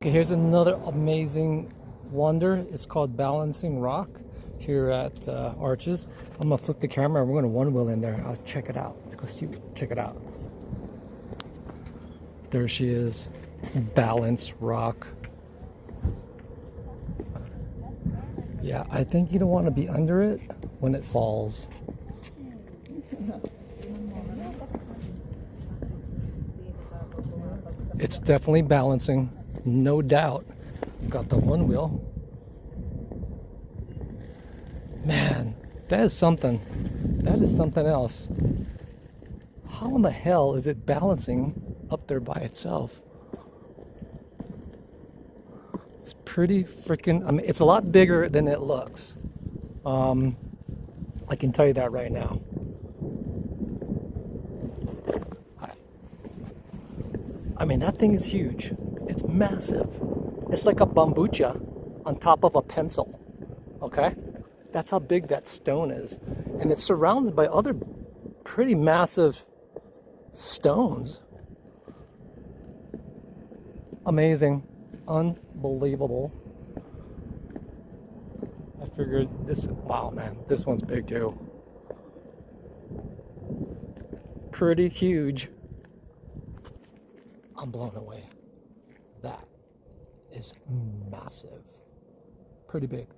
Okay, here's another amazing wonder. It's called Balancing Rock here at Arches. I'm gonna flip the camera and we're gonna one wheel in there. I'll check it out. Go see, check it out. There she is. Balance Rock. Yeah, I think you don't want to be under it when it falls. It's definitely balancing, no doubt. Got the one wheel. Man, that is something. That is something else. How in the hell is it balancing up there by itself? It's pretty freaking, I mean, it's a lot bigger than it looks. I can tell you that right now. I mean, that thing is huge. It's massive. It's like a bambucha on top of a pencil. Okay? That's how big that stone is. And it's surrounded by other pretty massive stones. Amazing. Unbelievable. I figured this, wow, man, this one's big too. Pretty huge. I'm blown away. That is massive. Pretty big.